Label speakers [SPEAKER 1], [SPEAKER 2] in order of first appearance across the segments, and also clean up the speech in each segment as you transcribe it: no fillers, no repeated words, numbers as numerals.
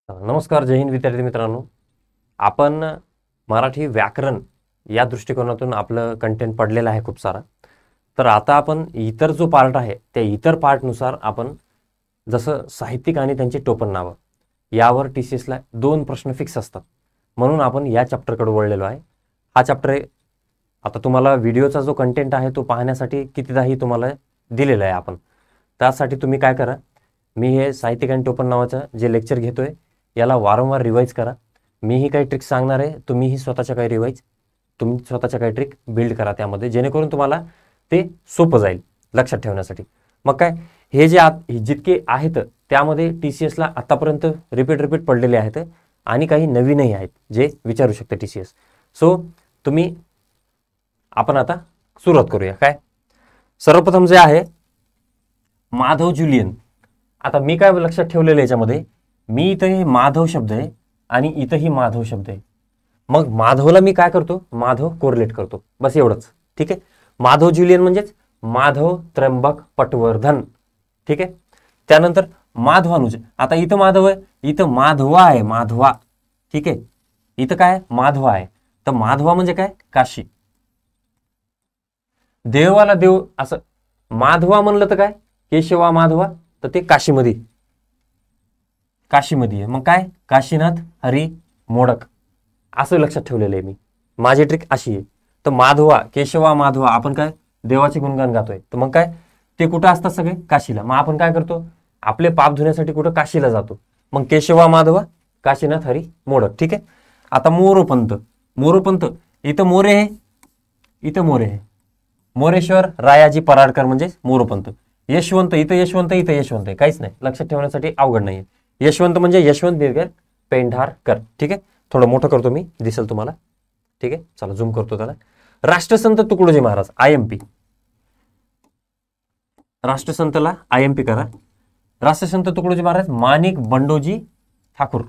[SPEAKER 1] नमस्कार, जय हिंद विद्यार्थी मित्रांनो. आपण मराठी व्याकरण या दृष्टिकोनातून आपलं कंटेंट पडलेलं आहे खूप सारा. तर आता आपण इतर जो पार्ट आहे त्या इतर पार्टनुसार आपण जसं साहित्यिक आणि त्यांची टोपण नावं यावर TCSला 2 प्रश्न फिक्स असतात, म्हणून आपण या चॅप्टरकडे वळलेलो आहे. हा चॅप्टर आता तुम्हाला व्हिडिओचा जो कंटेंट आहे तो पाहण्यासाठी कितीदाही तुम्हाला दिलेला आहे. आपण त्यासाठी तुम्ही काय करा, मी हे साहित्यिक आणि टोपण नावाचं जे लेक्चर घेतोय याला वारंवार रिवाईज करा. मीही काही ट्रिक्स सांगणार आहे, तुम्हीही स्वतःच्या काही ट्रिक बिल्ड करा त्यामध्ये, जेणेकरून तुम्हाला ते सोपं जाईल लक्षात ठेवण्यासाठी. मग काय, हे जे जितके आहेत त्यामध्ये TCSला आतापर्यंत रिपीट पडलेले आहेत आणि काही नवीनही आहेत जे विचारू शकते TCS. सो आपण आता सुरुवात करूया. काय, सर्वप्रथम जे आहे माधव ज्युलियन. आता मी काय लक्षात ठेवलेलं याच्यामध्ये, मी इथं माधव शब्द आहे आणि इथंही माधव शब्द आहे. मग माधवला मी काय करतो, माधव कोरिलेट करतो, बस एवढंच. ठीक आहे. माधव ज्युलियन म्हणजेच माधव त्र्यंबक पटवर्धन. ठीक आहे. त्यानंतर माधवानुज. आता इथं माधव आहे, इथं माधवा आहे, माधवा. ठीक आहे. इथं काय, माधवा आहे. तर माधवा म्हणजे काय, काशी. देवाला देव असं माधवा म्हणलं तर काय, केशवा माधवा, तर ते काशीमध्ये आहे. मग काय, काशीनाथ हरी मोडक असं लक्षात ठेवलेलं आहे मी. माझी ट्रिक अशी आहे. तर माधवा, केशवा माधवा, आपण काय देवाचे गुणगान गातोय, तर मग काय ते कुठं असतात, सगळे काशीला. मग आपण काय करतो, आपले पाप धुण्यासाठी कुठं, काशीला जातो. मग केशवा माधवा, काशीनाथ हरी मोडक. ठीक आहे. आता मोरोपंत. इथं मोरे आहे, इथं मोरे आहे. मोरेश्वर रायाजी पराडकर म्हणजे मोरोपंत. यशवंत, इथं यशवंत आहे. काहीच नाही, लक्षात ठेवण्यासाठी अवघड नाहीये. यशवंत म्हणजे यशवंत दीर्घ पेंढारकर. ठीक आहे. थोडं मोठं करतो मी, दिसेल तुम्हाला. ठीक आहे. चला झूम करतो त्याला. राष्ट्रसंत तुकडोजी महाराज, IMP. राष्ट्रसंतला IMP करा. राष्ट्रसंत तुकडोजी महाराज माणिक बंडोजी ठाकूर.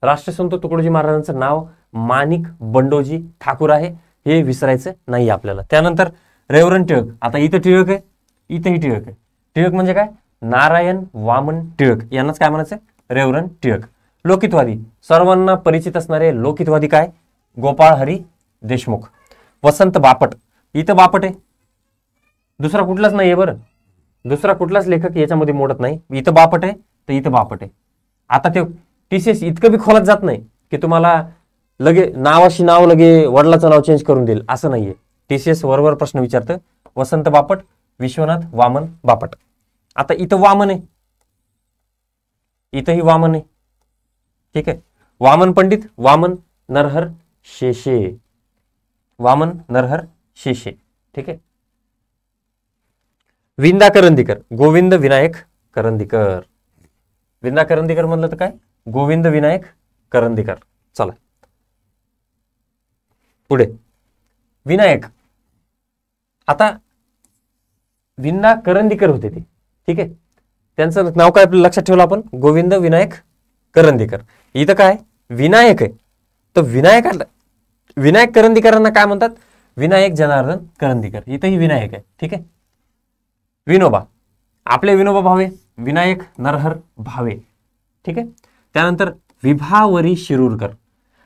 [SPEAKER 1] राष्ट्रसंत तुकडोजी महाराजांचं नाव माणिक बंडोजी ठाकूर आहे, हे विसरायचं नाही आपल्याला. त्यानंतर रेवरंड टिळक. आता इथं टिळक आहे, इथंही टिळक आहे. टिळक म्हणजे काय, नारायण वामन टिळक, यांनाच काय म्हणायचं, रेवरंड टिळक. लोकितवादी, सर्वांना परिचित असणारे लोकितवादी काय, गोपाळ हरी देशमुख. वसंत बापट. इथं बापट आहे, दुसरा कुठलाच नाही आहे बरं, दुसरा कुठलाच लेखक याच्यामध्ये मोडत नाही. इथं बापट आहे तर इथं बापट आहे. आता ते TCS इतकं बी खोलात जात नाही की तुम्हाला लगे नावाशी नाव लगे वडिलाचं नाव चेंज करून देईल, असं नाहीये. TCS वरवर प्रश्न विचारतं. वसंत बापट, विश्वनाथ वामन बापट. आता इथं वामन आहे, इथंही वामन आहे. ठीक आहे. वामन पंडित, वामन नरहर शेषे. वामन नरहर शेषे. ठीक आहे. विंदा करंदीकर, गोविंद विनायक करंदीकर. विंदा करंदीकर म्हणलं तर काय, गोविंद विनायक करंदीकर. चला पुढे. विनायक. आता विंदा करंदीकर होते ते. ठीक आहे. त्यांचं नाव काय आपलं लक्षात ठेवलं आपण, गोविंद विनायक करंदीकर. इथं काय, विनायक आहे, तर विनायक करंदीकरांना काय म्हणतात, विनायक जनार्दन करंदीकर. इथंही विनायक आहे. ठीक आहे. विनोबा, आपले विनोबा भावे, विनायक नरहर भावे. ठीक आहे. त्यानंतर विभावरी शिरूरकर.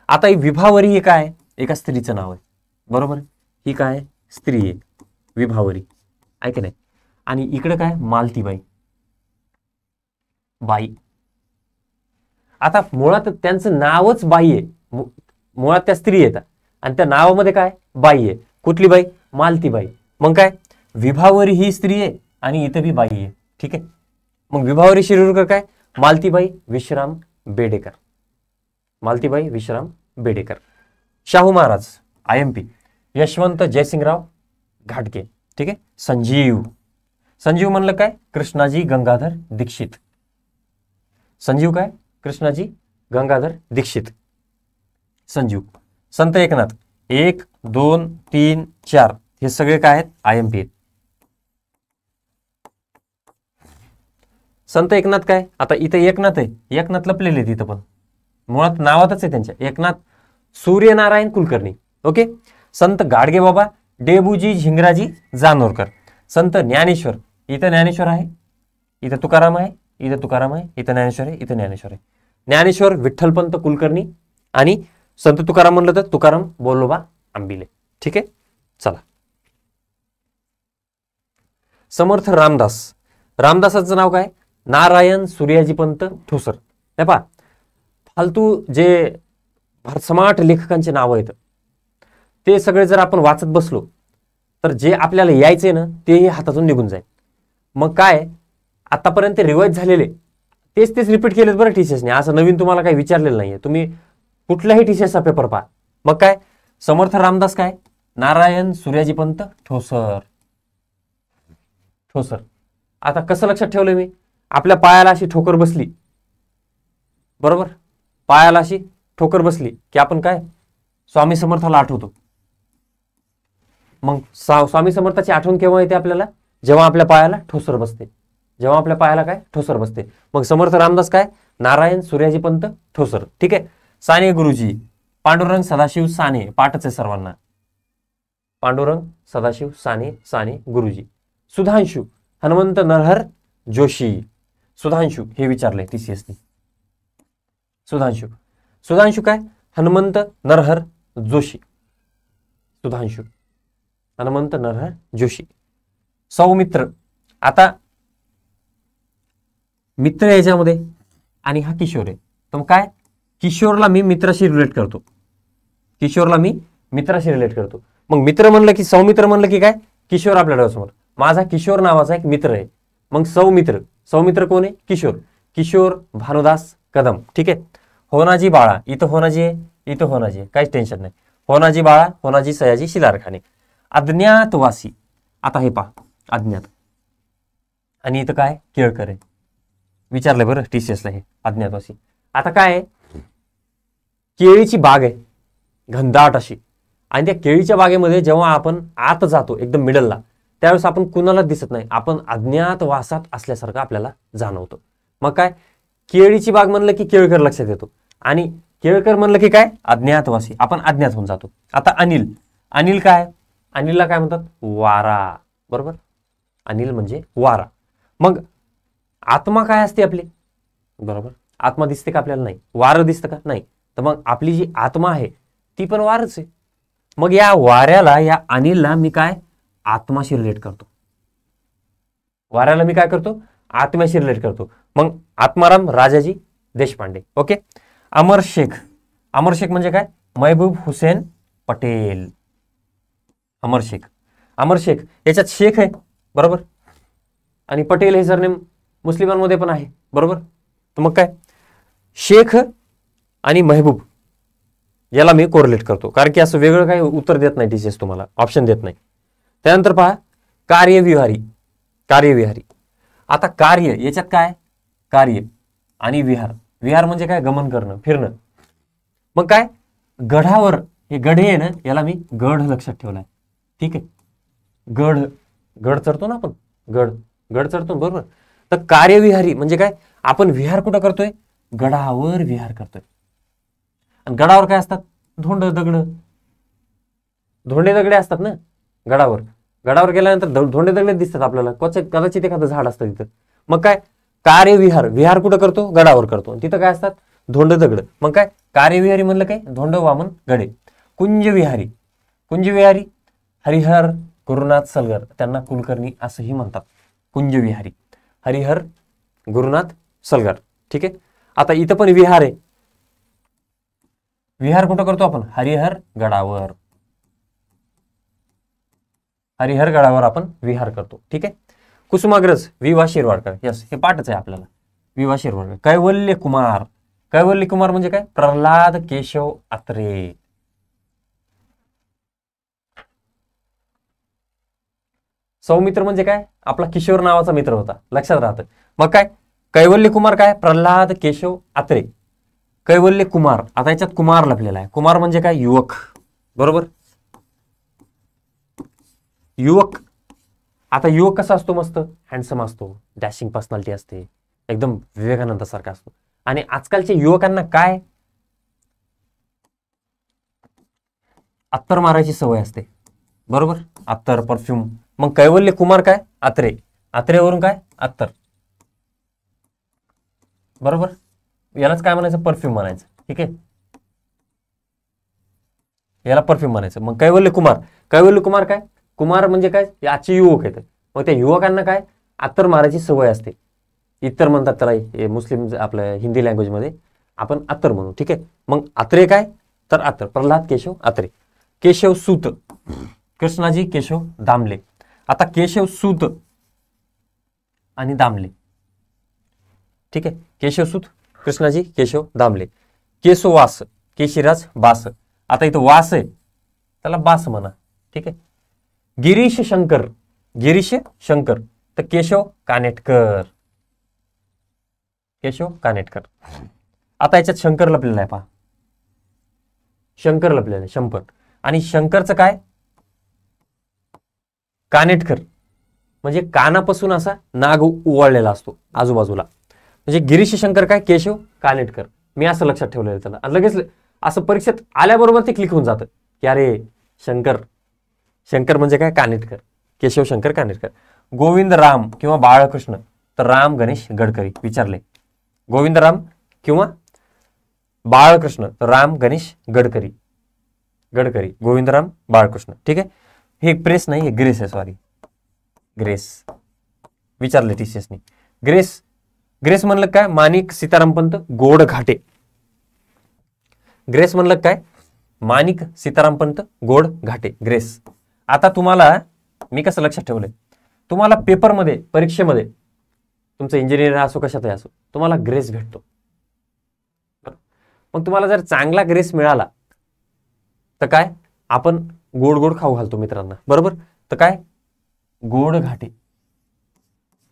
[SPEAKER 1] आता ही विभावरी हे काय, एका स्त्रीचं नाव आहे, बरोबर. ही काय, स्त्री आहे, विभावरी, ऐक नाही. आणि इकडे काय, मालतीबाई, बाई. आता मुळात त्यांचं नावच बाई आहे, मुळात त्या स्त्री येतात आणि त्या नावामध्ये काय, बाई आहे. कुठली बाई, मालतीबाई. मग काय, विभावरी ही स्त्री आहे आणि इथं बी बाई आहे. ठीक आहे. मग विभावरी शिरूरकर काय, मालतीबाई विश्राम बेडेकर. मालतीबाई विश्राम बेडेकर. शाहू महाराज, IMP, यशवंत जयसिंगराव घाटगे. ठीक आहे. संजीव म्हणलं काय, कृष्णाजी गंगाधर दीक्षित. संजीव काय, कृष्णाजी गंगाधर दीक्षित, संजीव. संत एकनाथ, 1 2 3 4 हे सगळे काय आहेत, IMP आहेत. संत एकनाथ काय, आता इथं एकनाथ आहे, एकनाथ लपलेले आहेत इथं, पण मुळात नावातच आहे त्यांच्या, एकनाथ सूर्यनारायण कुलकर्णी. ओके. संत गाडगे बाबा डेबूजी झिंगराजी जानोरकर. संत ज्ञानेश्वर, इथं ज्ञानेश्वर आहे, इथं तुकाराम आहे, इथं तुकाराम आहे, इथं ज्ञानेश्वर आहे, इथं ज्ञानेश्वर आहे. ज्ञानेश्वर विठ्ठलपंत कुलकर्णी आणि संत तुकाराम म्हणलं तर तुकाराम बोलोबा आंबिले. ठीक आहे, चला. समर्थ रामदास. रामदासाचं नाव काय? नारायण सूर्याजीपंत ठोसर. हे पहा, फालतू जे भरसमाट लेखकांचे नाव आहेत ते सगळे जर आपण वाचत बसलो तर जे आपल्याला यायचे ना तेही हातातून निघून जाईल. मग काय, आतापर्यंत रिवाइज झालेले तेच रिपीट केलेत बरं टीचर्सने. असं नवीन तुम्हाला काही विचारलेलं नाहीये. तुम्ही कुठल्याही टीचर्सचा पेपर पहा. मग काय, समर्थ रामदास काय? नारायण सूर्याजीपंत ठोसर. ठोसर. आता कसं लक्षात ठेवलं मी? आपल्या पायाला अशी ठोकर बसली, बरोबर, पायाला अशी ठोकर बसली की आपण काय स्वामी समर्थाला आठवतो. मग स्वामी समर्थाची आठवण केव्हा येते आपल्याला? जेव्हा आपल्या पायाला ठोसर बसते. जेव्हा आपल्या पायाला काय ठोसर बसते. मग समर्थ रामदास काय? नारायण सूर्याजीपंत ठोसर. ठीक आहे. साने गुरुजी, पांडुरंग सदाशिव साने, पाठच आहे सर्वांना. पांडुरंग सदाशिव साने, साने गुरुजी. सुधांशू हनुमंत नरहर जोशी. सुधांशू हे विचारलंय TCSने. सुधांशू. सुधांशू काय? हनुमंत नरहर जोशी. सुधांशू हनुमंत नरहर जोशी. सौमित्र. आता मित्र याच्यामध्ये आणि हा किशोर आहे. तर काय, किशोरला मी मित्राशी रिलेट करतो. किशोरला मी मित्राशी रिलेट करतो. मग मित्र म्हणलं की सौमित्र म्हणलं की काय, किशोर आपल्या डोळ्यासमोर. माझा किशोर नावाचा एक मित्र आहे. मग सौमित्र. सौमित्र कोण आहे? किशोर. किशोर भानुदास कदम. ठीक आहे. होनाजी बाळा. इथं होनाजी आहे, इथं होनाजी आहे, काहीच टेन्शन नाही. होनाजी बाळा, होनाजी सयाजी शिलारखाने. अज्ञातवासी. आता हे पहा, अज्ञात. आणि इथं काय? केळकर आहे. विचारलंय बरं TCSला हे अज्ञातवासी. आता काय आहे, केळीची बाग आहे घनदाट अशी, आणि त्या केळीच्या बागेमध्ये जेव्हा आपण आत जातो एकदम मिडलला, त्यावेळेस आपण कुणाला दिसत नाही, आपण अज्ञातवासात असल्यासारखं आपल्याला जाणवतं. मग काय, केळीची बाग म्हणलं की केळकर लक्षात येतो, आणि केळकर म्हणलं की काय, अज्ञातवासी, आपण अज्ञात होऊन जातो. आता अनिल. अनिल काय? अनिलला काय म्हणतात? वारा. बरोबर, अनिल म्हणजे वारा. मग आत्मा काय असते आपली? बरोबर, आत्मा दिसते का आपल्याला? नाही. वारं दिसतं का? नाही. तर मग आपली जी आत्मा आहे ती पण वारच आहे. मग या वाऱ्याला, या अनिलला मी काय आत्माशी रिलेट करतो. वाऱ्याला मी काय करतो? आत्म्याशी रिलेट करतो. मग आत्माराम राजाजी देशपांडे. ओके. अमर शेख. अमर शेख म्हणजे काय? महबूब हुसेन पटेल. अमर शेख. अमर शेख याच्यात शेख आहे, बरोबर, आणि पटेल हे सरनेम मुस्लिमांमध्ये पण आहे, बरोबर. तर मग काय, शेख आणि महबूब याला मी कोरिलेट करतो, कारण की असं वेगळं काही उत्तर देत नाही TCS, तुम्हाला ऑप्शन देत नाही. त्यानंतर पहा, कार्यविहारी. कार्यविहारी. आता कार्य याच्यात काय? कार्य आणि विहार. विहार म्हणजे काय? गमन करणं, फिरणं. मग काय, गढावर, हे गढे आहे ना, याला मी गढ लक्षात ठेवलाय. ठीक आहे. गढ, गड चढतो ना आपण, गड, गड चढतो, बरोबर. तर कार्यविहारी म्हणजे काय? आपण विहार कुठं करतोय? गडावर विहार करतोय. आणि गडावर काय असतात? धोंड दगड, धोंडे दगडे असतात ना गडावर. गडावर गेल्यानंतर धोंडे दगड दिसतात आपल्याला, कदाचित एखादं झाड असतं तिथं. मग काय, कार्यविहार. विहार कुठं करतो? गडावर करतो. तिथं काय असतात? धोंड दगड. मग काय, कार्यविहारी म्हणलं काय? धोंड वामन गडे. कुंजविहारी. कुंजविहारी हरिहर गुरुनाथ सलगर, त्यांना कुलकर्णी असंही म्हणतात. कुंजविहारी हरिहर गुरुनाथ सलगर. ठीक आहे. आता इथं पण विहार आहे. विहार कुठं करतो आपण? हरिहर गडावर. हरिहर गडावर आपण विहार करतो. ठीक आहे. कुसुमाग्रज वि.वा. शिरवाडकर. यस, हे पाठच आहे आपल्याला. वि.वा. शिरवाडकर. कैवल्य कुमार. कैवल्य कुमार म्हणजे काय? प्रल्हाद केशव आत्रे. सौमित्र म्हणजे काय? आपला किशोर नावाचा मित्र होता, लक्षात राहतं. मग काय, कैवल्य कुमार काय? प्रल्हाद केशव आत्रे. कैवल्य कुमार. आता याच्यात कुमार लपलेला आहे. कुमार म्हणजे काय? युवक, बरोबर. युवक. आता युवक कसा असतो? मस्त हँडसम असतो, डॅशिंग पर्सनॅलिटी असते, एकदम विवेकानंदासारखा असतो. आणि आजकालच्या युवकांना काय? अत्तर मारायची सवय असते, बरोबर. अत्तर, परफ्यूम. मग कैवल्य कुमार काय? आत्रे. आत्रेवरून काय? अत्तर, बरोबर. यालाच काय म्हणायचं, परफ्यूम म्हणायचं. ठीक आहे, याला परफ्यूम म्हणायचं. मग कैवल्य कुमार, कैवल्य कुमार काय, कुमार म्हणजे काय, याचे युवक आहेत. मग त्या युवकांना काय, अत्तर मारायची सवय असते. इतर म्हणतात त्याला, मुस्लिम आपल्या हिंदी लँग्वेजमध्ये आपण अत्तर म्हणू. ठीक आहे, मग अत्रे काय, तर अत्तर, प्रल्हाद केशव अत्रे. केशव सूत, कृष्णाजी केशव दामले. आता केशव सूत आणि दामले. ठीक आहे, केशवसूत, कृष्णाजी केशव दामले. केशववास, केशीराज बास. आता इथं वास आहे, त्याला बास म्हणा. ठीक आहे, गिरीश शंकर, गिरीश शंकर, तर केशव कानेटकर, केशव कानेटकर. आता याच्यात शंकर लपलेला आहे, पहा, शंकर लपलेला आहे, शंकर. आणि शंकरचं काय, कानेटकर, म्हणजे कानापासून असा नाग उवळलेला असतो आजूबाजूला. म्हणजे गिरीश शंकर काय, केशव कानेटकर. मी असं लक्षात ठेवलेलं त्याला, आणि लगेच असं परीक्षेत आल्याबरोबर ते क्लिक होऊन जातं की अरे शंकर, शंकर म्हणजे काय, कानेटकर, केशव शंकर कानेटकर. गोविंद राम किंवा बाळकृष्ण, तर राम गणेश गडकरी. विचारले, गोविंद राम किंवा बाळकृष्ण, तर राम गणेश गडकरी, गडकरी, गोविंदराम बाळकृष्ण. ठीक आहे, हे प्रेस नाही, हे ग्रेस आहे, सॉरी, ग्रेस. विचारले टीसीएसनी, ग्रेस, ग्रेस म्हणलं काय, माणिक सीताराम पंत गोड घाटे. ग्रेस म्हणलं काय, माणिक सीताराम पंत गोड घाटे, ग्रेस. आता तुम्हाला मी कसं लक्षात ठेवलंय, तुम्हाला पेपरमध्ये, परीक्षेमध्ये, तुमचं इंजिनिअर असो कशातही असो, तुम्हाला ग्रेस भेटतो. मग तुम्हाला जर चांगला ग्रेस मिळाला तर काय, आपण गोड गोड खाऊ घालतो मित्रांना, बरोबर. तर काय, गोड घाटे,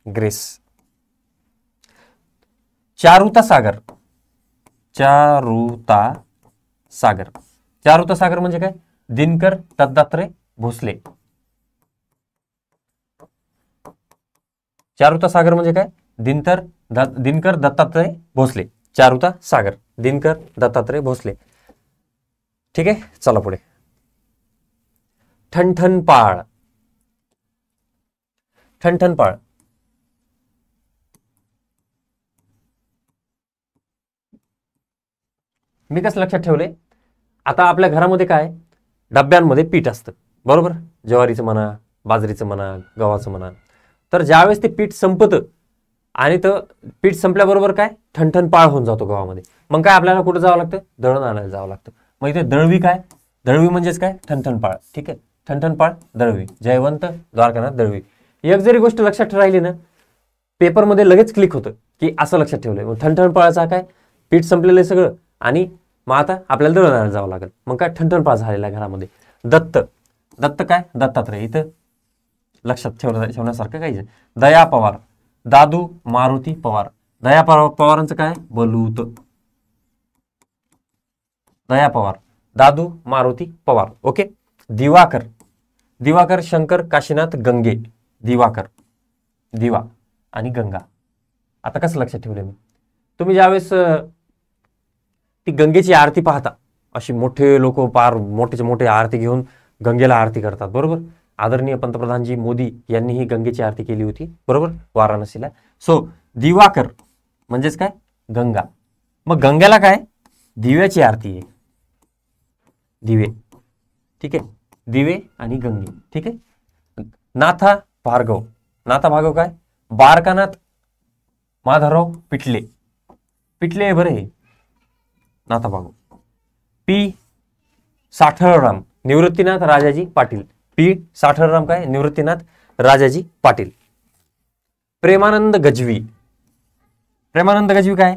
[SPEAKER 1] ग्रेस. चारुता सागर, चारुता सागर, चारुता सागर म्हणजे काय, दिनकर दत्तात्रय भोसले. चारुता सागर म्हणजे काय, दिनकर दत्तात्रय भोसले, चारुता सागर, दिनकर दत्तात्रय भोसले. ठीक आहे, चला पुढे. ठणठणपाळ, ठणठणपाळ, मी कसं लक्षात ठेवले, आता आपल्या घरामध्ये काय, डब्यांमध्ये पीठ असतं, बरोबर. ज्वारीचं म्हणा, बाजरीचं म्हणा, गव्हाचं म्हणा. तर ज्यावेळेस ते पीठ संपतं आणि तर पीठ संपल्याबरोबर काय, ठणठणपाळ होऊन जातो गव्हामध्ये. मग काय, आपल्याला कुठं जावं लागतं, दळण आणायला जावं लागतं. मग इथे दळवी काय, दळवी म्हणजेच काय, ठणठणपाळ. ठीक आहे, ठणठणपाळ, दळवी, जयवंत द्वारकानाथ दळवी. एक जरी गोष्ट लक्षात राहिली ना, पेपरमध्ये लगेच क्लिक होतं की असं लक्षात ठेवलंय. मग ठणठणपाळाचा काय, पीठ संपलेलं आहे सगळं आणि मग आता आपल्याला दळण आणायला जावं लागेल. मग काय, ठणठणपाळ झालेला आहे घरामध्ये. दत्त, दत्त काय, दत्तात्रय, इथं लक्षात ठेवण्यासारखं काही. दया पवार, दादू मारुती पवार. दया पवारांचं काय, बलूत. दया पवार, दादू मारुती पवार. ओके. दिवाकर, दिवाकर शंकर काशीनाथ गंगे, दिवाकर, दिवा आणि गंगा. आता कसं लक्षात ठेवलं मी, तुम्ही ज्यावेळेस ती गंगेची आरती पाहता, अशी मोठे लोक पार मोठेचे मोठे आरती घेऊन गंगेला आरती करतात, बरोबर. आदरणीय पंतप्रधानजी मोदी यांनी ही गंगेची आरती केली होती, बरोबर, वाराणसीला. सो दिवाकर म्हणजेच काय, गंगा. मग गंगेला काय, दिव्याची आरती आहे, दिवे. ठीक आहे, दिवे आणि गंगे. ठीक आहे. नाथा भार्गव, नाथा भार्गव काय, बारकानाथ माधवराव पिटले, पिटले बरे हे नाथा भार्गव. पी साठळराम, निवृत्तीनाथ राजाजी पाटील. पी साठळराम काय, निवृत्तीनाथ राजाजी पाटील. प्रेमानंद गजवी, प्रेमानंद गजवी काय,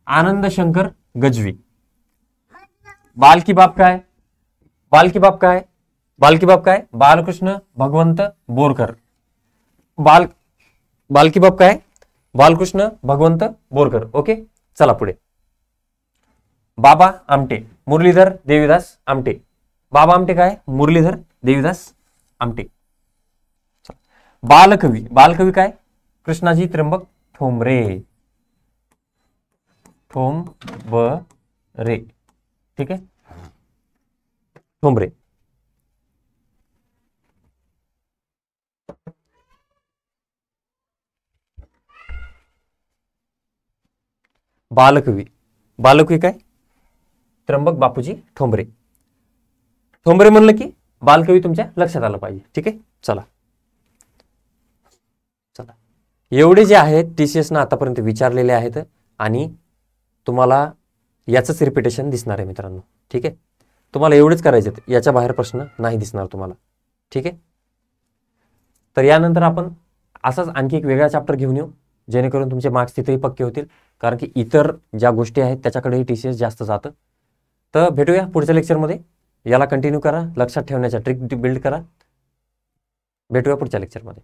[SPEAKER 1] आनंद शंकर गजवी. बालकी बाप काय, बालकी बाप काय, बालकी बाप काय, बालकृष्ण भगवंत बोरकर. बालकी बाप काय, बालकृष्ण भगवंत बोरकर. ओके, चला पुढे. बाबा आमटे, मुरलीधर देवीदास आमटे. बाबा आमटे काय, मुरलीधर देवीदास आमटे. बालकवी, बालकवी काय, कृष्णाजी त्र्यंबक ठोंबरे, ठोंबरे. ठीक आहे, ठोंबरे. बालकवी. बालकवी काय? त्र्यंबक बापूजी ठोंबरे. ठोंबरे म्हणलं की बालकवी तुमच्या लक्षात आलं पाहिजे. ठीक आहे, चला चला एवढे जे आहेत TCS ना आतापर्यंत विचारलेले आहेत आणि तुम्हाला याचंच रिपिटेशन दिसणार आहे मित्रांनो. ठीक आहे, तुम्हाला एवढेच करायचे आहेत, याच्या बाहेर प्रश्न नाही दिसणार तुम्हाला. ठीक आहे, तर यानंतर आपण असाच आणखी एक वेगळा चॅप्टर घेऊन येऊ जेणेकरून तुमचे मार्क्स तिथेही पक्के होतील, कारण की इतर ज्या गोष्टी आहेत त्याच्याकडेही TCS जास्त जातं. तर भेटूया पुढच्या लेक्चरमध्ये. याला कंटिन्यू करा, लक्षात ठेवण्याच्या ट्रिक बिल्ड करा. भेटूया पुढच्या लेक्चरमध्ये.